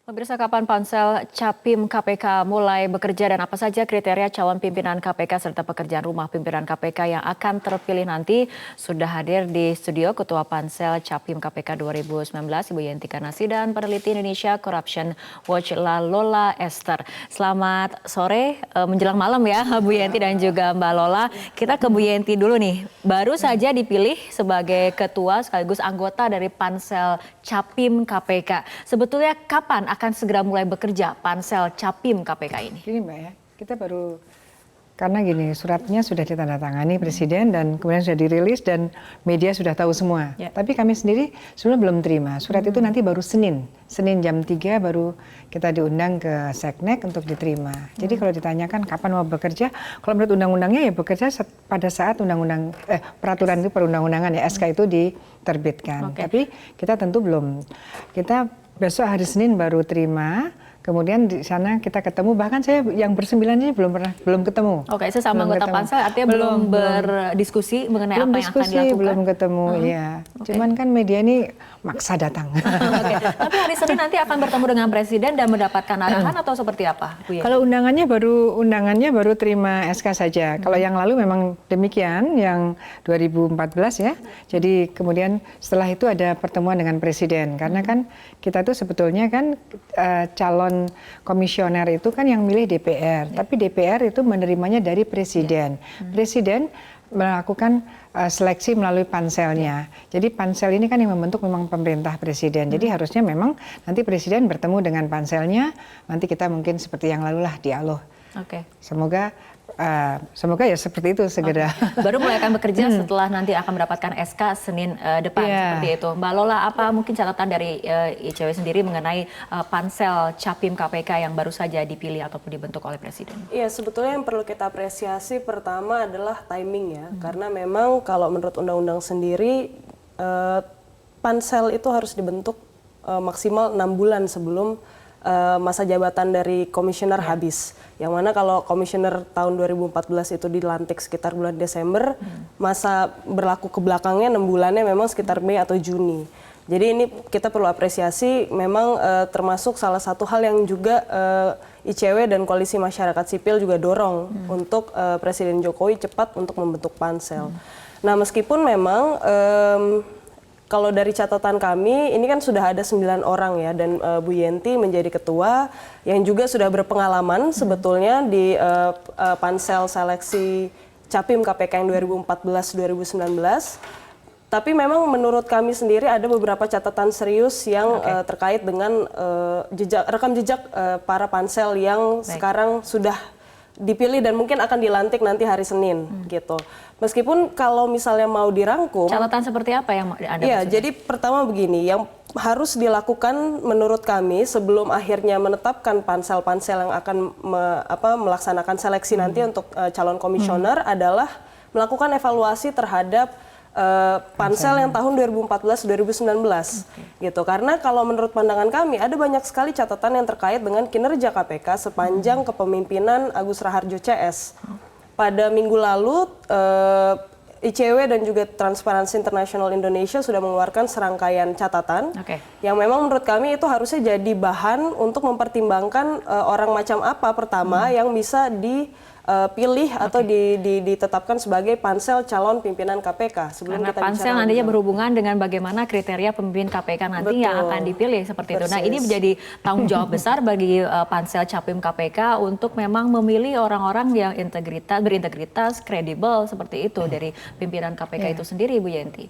Pemirsa, kapan Pansel Capim KPK mulai bekerja dan apa saja kriteria calon pimpinan KPK serta pekerjaan rumah pimpinan KPK yang akan terpilih nanti? Sudah hadir di studio Ketua Pansel Capim KPK 2019 Ibu Yenti Ganassi dan peneliti Indonesia Corruption Watch Lola Esther. Selamat sore menjelang malam ya Bu Yenti dan juga Mbak Lola. Kita ke Bu Yenti dulu nih. Baru saja dipilih sebagai ketua sekaligus anggota dari Pansel Capim KPK. Sebetulnya kapan akan segera mulai bekerja Pansel Capim KPK ini? Gini Mbak ya, kita baru, karena gini suratnya sudah ditandatangani Presiden dan kemudian sudah dirilis dan media sudah tahu semua. Ya. Tapi kami sendiri sebenarnya belum terima. Surat itu nanti baru Senin jam 3 baru kita diundang ke Seknek untuk diterima. Jadi kalau ditanyakan kapan mau bekerja, kalau menurut undang-undangnya ya bekerja pada saat peraturan itu perundang-undangan ya SK itu diterbitkan. Tapi kita tentu belum. Kita besok hari Senin baru terima, kemudian di sana kita ketemu, bahkan saya yang bersembilan ini belum ketemu. Oke, sesama anggota Pansel artinya belum berdiskusi mengenai apa yang akan dilakukan? Belum ketemu, ya. Cuman kan media ini maksa datang. Tapi hari Senin nanti akan bertemu dengan Presiden dan mendapatkan arahan atau seperti apa, Bu Yenti? Kalau undangannya baru terima SK saja. Kalau yang lalu memang demikian, yang 2014 ya. Jadi kemudian setelah itu ada pertemuan dengan Presiden, karena kan kita tuh sebetulnya kan calon komisioner itu kan yang milih DPR, tapi DPR itu menerimanya dari Presiden. Presiden melakukan seleksi melalui panselnya. Jadi pansel ini kan yang membentuk memang pemerintah Presiden. Jadi harusnya memang nanti Presiden bertemu dengan panselnya, nanti kita mungkin seperti yang lalu lah dialog. Semoga ya seperti itu segera. Baru mulai akan bekerja setelah nanti akan mendapatkan SK Senin depan seperti itu. Mbak Lola, apa mungkin catatan dari ICW sendiri mengenai Pansel Capim KPK yang baru saja dipilih ataupun dibentuk oleh Presiden? Iya, sebetulnya yang perlu kita apresiasi pertama adalah timing ya. Karena memang kalau menurut undang-undang sendiri Pansel itu harus dibentuk maksimal 6 bulan sebelum masa jabatan dari komisioner habis. Yang mana kalau komisioner tahun 2014 itu dilantik sekitar bulan Desember, masa berlaku ke belakangnya 6 bulannya memang sekitar Mei atau Juni. Jadi ini kita perlu apresiasi, memang termasuk salah satu hal yang juga ICW dan Koalisi Masyarakat Sipil juga dorong untuk Presiden Jokowi cepat untuk membentuk pansel. Nah, meskipun memang kalau dari catatan kami, ini kan sudah ada 9 orang ya, dan Bu Yenti menjadi ketua yang juga sudah berpengalaman sebetulnya di pansel seleksi Capim KPK yang 2014-2019. Tapi memang menurut kami sendiri ada beberapa catatan serius yang terkait dengan rekam jejak para pansel yang sekarang sudah dipilih dan mungkin akan dilantik nanti hari Senin gitu. Meskipun kalau misalnya mau dirangkum, catatan seperti apa yang Anda maksudnya? Jadi pertama begini, yang harus dilakukan menurut kami sebelum akhirnya menetapkan pansel-pansel yang akan melaksanakan seleksi nanti untuk calon komisioner adalah melakukan evaluasi terhadap pansel yang tahun 2014-2019 gitu. Karena kalau menurut pandangan kami ada banyak sekali catatan yang terkait dengan kinerja KPK sepanjang kepemimpinan Agus Raharjo CS. Pada minggu lalu ICW dan juga Transparency International Indonesia sudah mengeluarkan serangkaian catatan yang memang menurut kami itu harusnya jadi bahan untuk mempertimbangkan orang macam apa pertama yang bisa dipilih atau ditetapkan sebagai pansel calon pimpinan KPK. Sebelum karena kita pansel nantinya berhubungan dengan bagaimana kriteria pemimpin KPK nanti yang akan dipilih seperti itu. Nah, ini menjadi tanggung jawab besar bagi pansel Capim KPK untuk memang memilih orang-orang yang berintegritas, kredibel seperti itu dari pimpinan KPK itu sendiri, Bu Yenti.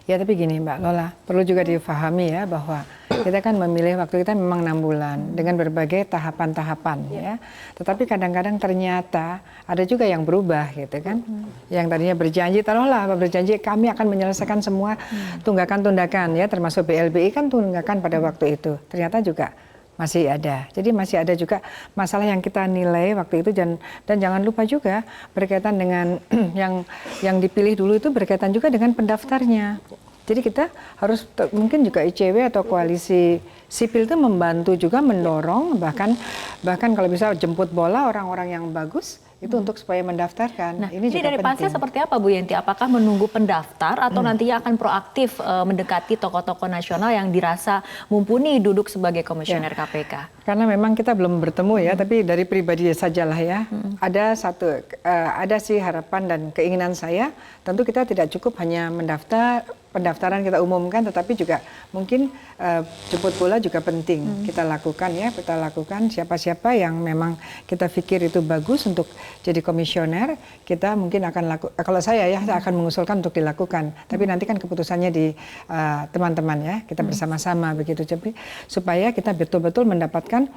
Ya, tapi gini Mbak Lola, perlu juga difahami ya bahwa kita kan memilih waktu kita memang 6 bulan dengan berbagai tahapan-tahapan ya. Tetapi kadang-kadang ternyata ada juga yang berubah gitu kan. Yang tadinya berjanji, taruhlah berjanji kami akan menyelesaikan semua tunggakan-tunggakan ya, termasuk BLBI kan tunggakan pada waktu itu. Ternyata juga masih ada. Jadi masih ada juga masalah yang kita nilai waktu itu dan jangan lupa juga berkaitan dengan yang dipilih dulu itu berkaitan juga dengan pendaftarnya. Jadi kita harus mungkin juga ICW atau Koalisi Sipil itu membantu juga mendorong bahkan kalau bisa jemput bola orang-orang yang bagus itu untuk supaya mendaftarkan. Nah, ini juga dari penting. Pansel seperti apa Bu Yenti? Apakah menunggu pendaftar atau nantinya akan proaktif mendekati tokoh-tokoh nasional yang dirasa mumpuni duduk sebagai komisioner KPK? Karena memang kita belum bertemu ya, tapi dari pribadi sajalah ya. Ada sih harapan dan keinginan saya. Tentu kita tidak cukup hanya pendaftaran kita umumkan, tetapi juga mungkin jemput bola juga penting kita lakukan ya. Kita lakukan siapa-siapa yang memang kita pikir itu bagus untuk jadi komisioner, kita mungkin akan kalau saya akan mengusulkan untuk dilakukan. Tapi nanti kan keputusannya di teman-teman ya, kita bersama-sama begitu. Jadi supaya kita betul-betul mendapatkan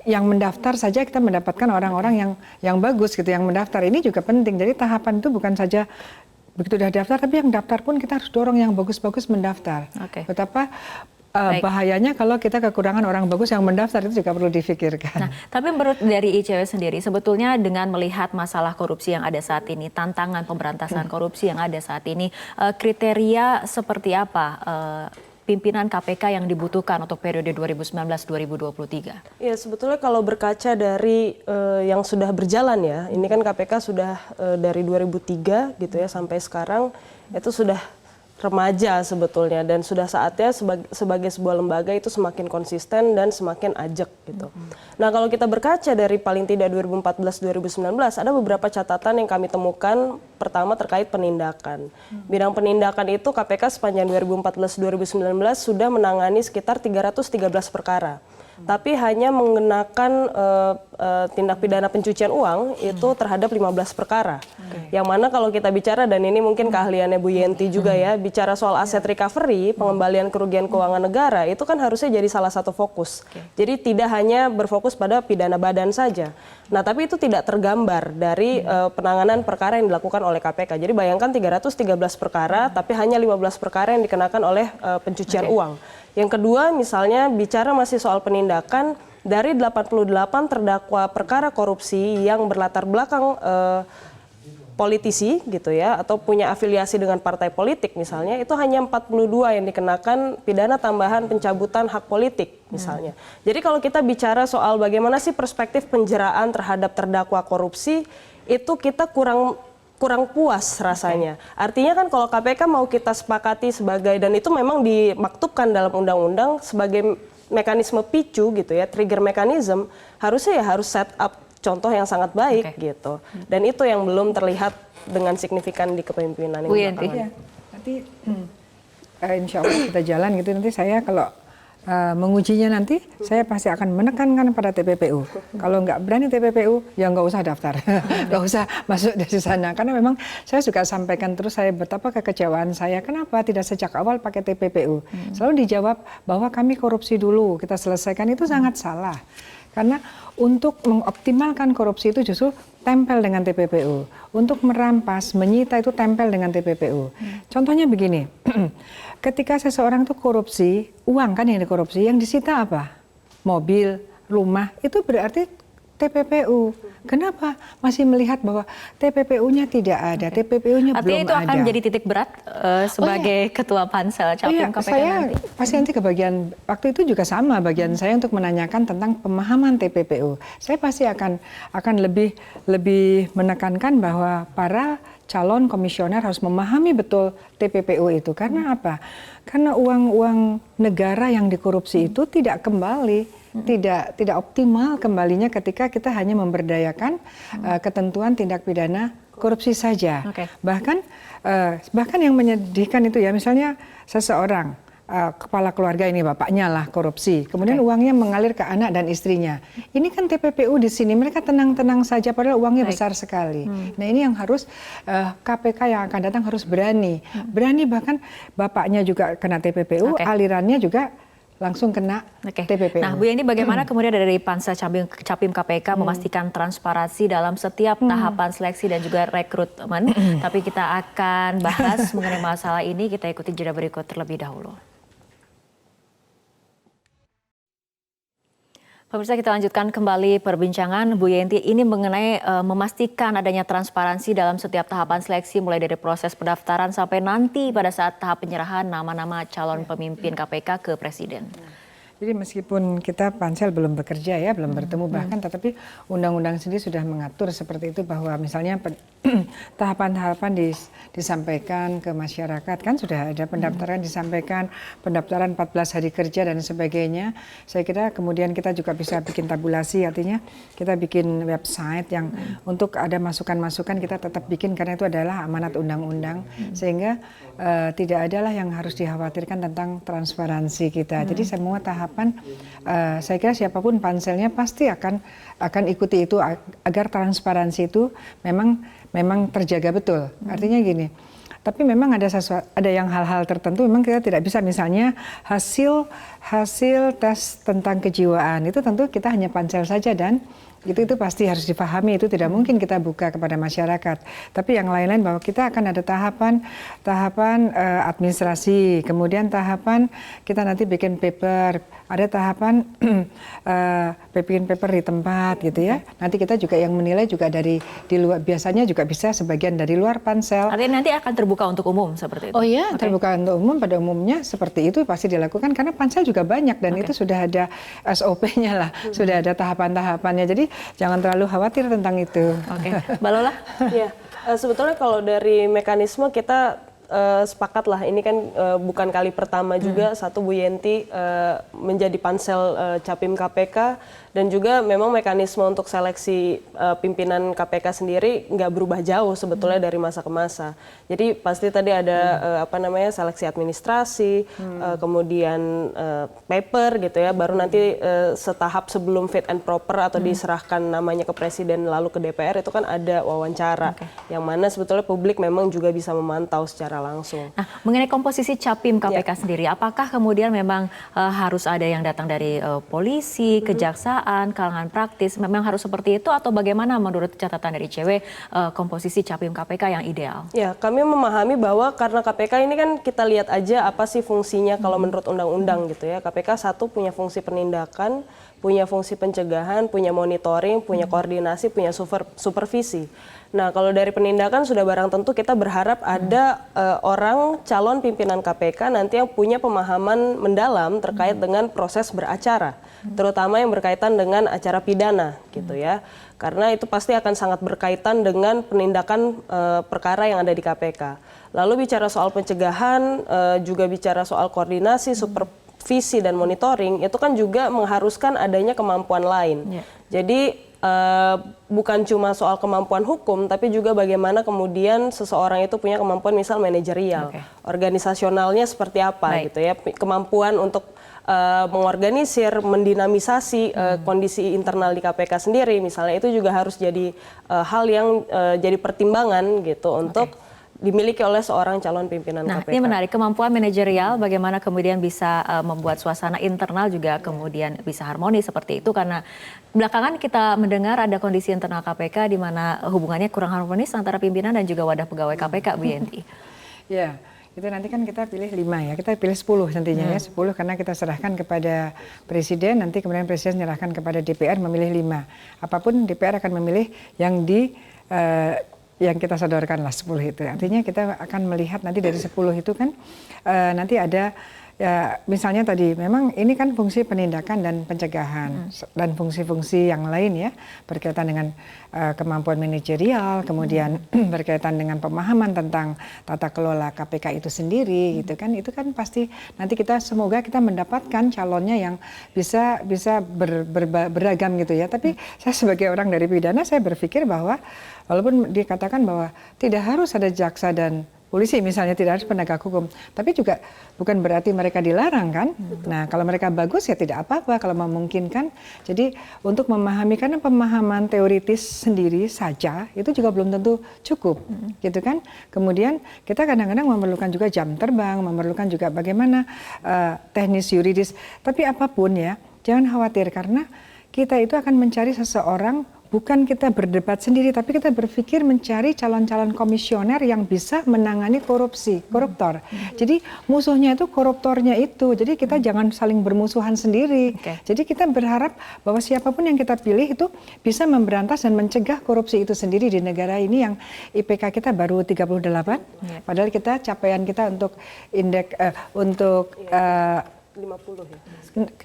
yang mendaftar saja, kita mendapatkan orang-orang yang bagus gitu, yang mendaftar. Ini juga penting. Jadi tahapan itu bukan saja begitu udah daftar, tapi yang daftar pun kita harus dorong yang bagus-bagus mendaftar. Betapa bahayanya kalau kita kekurangan orang bagus yang mendaftar, itu juga perlu difikirkan. Nah, tapi menurut dari ICW sendiri, sebetulnya dengan melihat masalah korupsi yang ada saat ini, tantangan pemberantasan korupsi yang ada saat ini, kriteria seperti apa pimpinan KPK yang dibutuhkan untuk periode 2019-2023? Ya, sebetulnya kalau berkaca dari yang sudah berjalan ya, ini kan KPK sudah dari 2003 gitu ya sampai sekarang itu sudah remaja sebetulnya, dan sudah saatnya sebagai sebuah lembaga itu semakin konsisten dan semakin ajak gitu. Nah, kalau kita berkaca dari paling tidak 2014-2019 ada beberapa catatan yang kami temukan. Pertama terkait penindakan. Bidang penindakan itu KPK sepanjang 2014-2019 sudah menangani sekitar 313 perkara. Tapi hanya mengenakan tindak pidana pencucian uang itu terhadap 15 perkara. Yang mana kalau kita bicara, dan ini mungkin keahliannya Bu Yenti juga ya, bicara soal aset recovery, pengembalian kerugian keuangan negara, itu kan harusnya jadi salah satu fokus. Jadi tidak hanya berfokus pada pidana badan saja. Nah, tapi itu tidak tergambar dari penanganan perkara yang dilakukan oleh KPK. Jadi bayangkan 313 perkara, tapi hanya 15 perkara yang dikenakan oleh pencucian uang. Yang kedua, misalnya bicara masih soal penindakan, dari 88 terdakwa perkara korupsi yang berlatar belakang politisi gitu ya, atau punya afiliasi dengan partai politik misalnya, itu hanya 42 yang dikenakan pidana tambahan pencabutan hak politik misalnya. Jadi kalau kita bicara soal bagaimana sih perspektif penjeraan terhadap terdakwa korupsi, itu kita kurang puas rasanya. Artinya kan kalau KPK mau kita sepakati sebagai, dan itu memang dimaktubkan dalam undang-undang sebagai mekanisme picu gitu ya, trigger mechanism, harusnya ya harus set up contoh yang sangat baik gitu. Dan itu yang belum terlihat dengan signifikan di kepemimpinan ini. Bu Yenti. Nanti insya Allah kita jalan gitu, nanti saya kalau mengujinya nanti saya pasti akan menekankan pada TPPU. Kalau nggak berani TPPU, ya nggak usah daftar, nggak usah masuk dari sana. Karena memang saya juga sampaikan terus, saya betapa kekecewaan saya. Kenapa tidak sejak awal pakai TPPU? Selalu dijawab bahwa kami korupsi dulu, kita selesaikan. Itu sangat salah. Karena untuk mengoptimalkan korupsi itu justru tempel dengan TPPU. Untuk merampas, menyita itu tempel dengan TPPU. Contohnya begini, ketika seseorang itu korupsi, uang kan yang dikorupsi, yang disita apa? Mobil, rumah, itu berarti TPPU. Kenapa masih melihat bahwa TPPU-nya tidak ada, TPPU-nya belum ada? Artinya itu akan menjadi titik berat sebagai Ketua Pansel Capim KPK saya nanti? Pasti nanti ke bagian, waktu itu juga sama bagian saya untuk menanyakan tentang pemahaman TPPU. Saya pasti akan lebih menekankan bahwa para calon komisioner harus memahami betul TPPU itu. Karena apa? Karena uang-uang negara yang dikorupsi itu tidak kembali, tidak optimal kembalinya ketika kita hanya memberdayakan ketentuan tindak pidana korupsi saja. Bahkan yang menyedihkan itu ya, misalnya seseorang kepala keluarga ini, bapaknya lah korupsi, kemudian uangnya mengalir ke anak dan istrinya. Ini kan TPPU di sini, mereka tenang-tenang saja padahal uangnya besar sekali. Nah, ini yang harus KPK yang akan datang harus berani bahkan bapaknya juga kena TPPU, alirannya juga langsung kena TPPU. Nah, Bu Yenti, bagaimana kemudian dari Pansel Capim KPK memastikan transparansi dalam setiap tahapan seleksi dan juga rekrutmen? Tapi kita akan bahas mengenai masalah ini, kita ikuti jeda berikut terlebih dahulu. Pemirsa, kita lanjutkan kembali perbincangan Bu Yenti ini mengenai memastikan adanya transparansi dalam setiap tahapan seleksi, mulai dari proses pendaftaran sampai nanti pada saat tahap penyerahan nama-nama calon pemimpin KPK ke Presiden. Jadi meskipun kita pansel belum bekerja ya, belum bertemu bahkan, tetapi undang-undang sendiri sudah mengatur seperti itu bahwa misalnya tahapan-tahapan disampaikan ke masyarakat, kan sudah ada pendaftaran disampaikan, pendaftaran 14 hari kerja dan sebagainya. Saya kira kemudian kita juga bisa bikin tabulasi, artinya kita bikin website yang untuk ada masukan-masukan kita tetap bikin karena itu adalah amanat undang-undang, sehingga tidak adalah yang harus dikhawatirkan tentang transparansi kita. Jadi semua tahapan saya kira siapapun panselnya pasti akan ikuti itu agar transparansi itu memang terjaga betul. Artinya gini, tapi memang ada yang hal-hal tertentu memang kita tidak bisa, misalnya hasil tes tentang kejiwaan itu tentu kita hanya pansel saja dan itu pasti harus dipahami, itu tidak mungkin kita buka kepada masyarakat. Tapi yang lain-lain bahwa kita akan ada tahapan administrasi, kemudian tahapan kita nanti bikin paper, ada tahapan bikin paper di tempat gitu ya. Nanti kita juga yang menilai juga di luar, biasanya juga bisa sebagian dari luar pansel. Artinya nanti akan terbuka untuk umum seperti itu? Oh iya, terbuka untuk umum, pada umumnya seperti itu pasti dilakukan karena pansel juga banyak dan itu sudah ada SOP-nya lah, sudah ada tahapan-tahapannya. Jadi jangan terlalu khawatir tentang itu. Oke, Mbak Lola? Ya, sebetulnya kalau dari mekanisme kita sepakat lah, ini kan bukan kali pertama juga satu Bu Yenti menjadi pansel Capim KPK, dan juga memang mekanisme untuk seleksi pimpinan KPK sendiri nggak berubah jauh sebetulnya dari masa ke masa. Jadi pasti tadi ada seleksi administrasi, kemudian paper gitu ya, baru nanti setahap sebelum fit and proper atau diserahkan namanya ke Presiden lalu ke DPR itu kan ada wawancara, yang mana sebetulnya publik memang juga bisa memantau secara langsung. Nah, mengenai komposisi Capim KPK sendiri, apakah kemudian memang harus ada yang datang dari polisi, kejaksaan, kalangan praktis, memang harus seperti itu atau bagaimana menurut catatan dari ICW komposisi Capim KPK yang ideal? Ya, kami memahami bahwa karena KPK ini kan kita lihat aja apa sih fungsinya kalau menurut undang-undang gitu ya. KPK satu punya fungsi penindakan, punya fungsi pencegahan, punya monitoring, punya koordinasi, punya supervisi. Nah, kalau dari penindakan sudah barang tentu kita berharap ada orang calon pimpinan KPK nanti yang punya pemahaman mendalam terkait dengan proses beracara, terutama yang berkaitan dengan acara pidana gitu ya. Karena itu pasti akan sangat berkaitan dengan penindakan perkara yang ada di KPK. Lalu bicara soal pencegahan, juga bicara soal koordinasi, supervisi dan monitoring, itu kan juga mengharuskan adanya kemampuan lain. Jadi bukan cuma soal kemampuan hukum, tapi juga bagaimana kemudian seseorang itu punya kemampuan misal manajerial, organisasionalnya seperti apa gitu ya, kemampuan untuk mengorganisir, mendinamisasi kondisi internal di KPK sendiri, misalnya itu juga harus jadi hal yang jadi pertimbangan gitu untuk dimiliki oleh seorang calon pimpinan KPK. Nah, ini menarik, kemampuan manajerial, bagaimana kemudian bisa membuat suasana internal juga kemudian bisa harmonis seperti itu, karena belakangan kita mendengar ada kondisi internal KPK di mana hubungannya kurang harmonis antara pimpinan dan juga wadah pegawai KPK, Bu Yenti. Ya, itu nanti kan kita pilih 5 ya, kita pilih 10 nantinya ya, 10 karena kita serahkan kepada Presiden, nanti kemudian Presiden menyerahkan kepada DPR memilih 5. Apapun DPR akan memilih yang kita sodorkan lah 10 itu. Artinya kita akan melihat nanti dari 10 itu kan nanti ada ya, misalnya tadi memang ini kan fungsi penindakan dan pencegahan dan fungsi-fungsi yang lain ya, berkaitan dengan kemampuan manajerial, kemudian berkaitan dengan pemahaman tentang tata kelola KPK itu sendiri gitu kan. Itu kan pasti nanti kita semoga kita mendapatkan calonnya yang bisa beragam gitu ya. Tapi saya sebagai orang dari pidana, saya berpikir bahwa walaupun dikatakan bahwa tidak harus ada jaksa dan polisi misalnya, tidak harus penegak hukum, tapi juga bukan berarti mereka dilarang kan. Nah, kalau mereka bagus ya tidak apa-apa kalau memungkinkan. Jadi untuk memahami, karena pemahaman teoritis sendiri saja itu juga belum tentu cukup gitu kan. Kemudian kita kadang-kadang memerlukan juga jam terbang, memerlukan juga bagaimana teknis yuridis. Tapi apapun ya, jangan khawatir karena kita itu akan mencari seseorang. Bukan kita berdebat sendiri, tapi kita berpikir mencari calon-calon komisioner yang bisa menangani koruptor. Jadi musuhnya itu koruptornya itu. Jadi kita jangan saling bermusuhan sendiri. Jadi kita berharap bahwa siapapun yang kita pilih itu bisa memberantas dan mencegah korupsi itu sendiri di negara ini yang IPK kita baru 38. Padahal kita capaian kita untuk indeks 50 ya.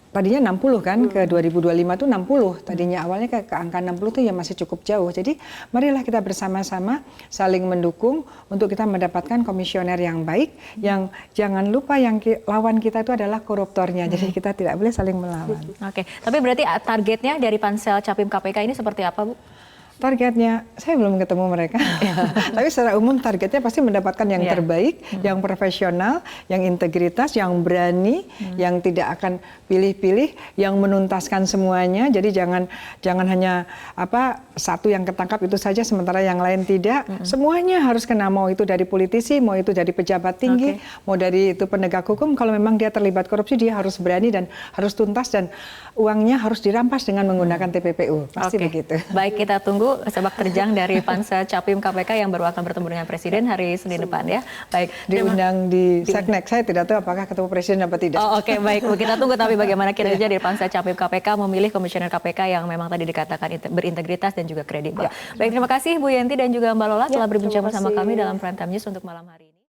Tadinya 60 kan, ke 2025 tuh 60. Tadinya awalnya ke angka 60 tuh ya masih cukup jauh. Jadi marilah kita bersama-sama saling mendukung untuk kita mendapatkan komisioner yang baik, yang jangan lupa yang lawan kita itu adalah koruptornya. Jadi kita tidak boleh saling melawan. Oke, tapi berarti targetnya dari pansel Capim KPK ini seperti apa, Bu? Targetnya, saya belum ketemu mereka. Tapi secara umum targetnya pasti mendapatkan yang terbaik, yang profesional, yang integritas, yang berani, yang tidak akan pilih-pilih, yang menuntaskan semuanya. Jadi jangan hanya satu yang ketangkap itu saja, sementara yang lain tidak. Semuanya harus kena, mau itu dari politisi, mau itu dari pejabat tinggi, mau dari itu penegak hukum. Kalau memang dia terlibat korupsi, dia harus berani dan harus tuntas, dan uangnya harus dirampas dengan menggunakan TPPU. Pasti begitu. Baik, kita tunggu sepak terjang dari pansel Capim KPK yang baru akan bertemu dengan Presiden hari Senin depan ya. Baik, diundang di Seknek. Saya tidak tahu apakah ketemu Presiden apa tidak. Oh, oke, baik. Kita tunggu tapi bagaimana kinerja dari pansel Capim KPK memilih komisioner KPK yang memang tadi dikatakan berintegritas dan juga kredibel. Baik, terima kasih Bu Yenti dan juga Mbak Lola telah berbincang bersama kami dalam Prime Time News untuk malam hari ini.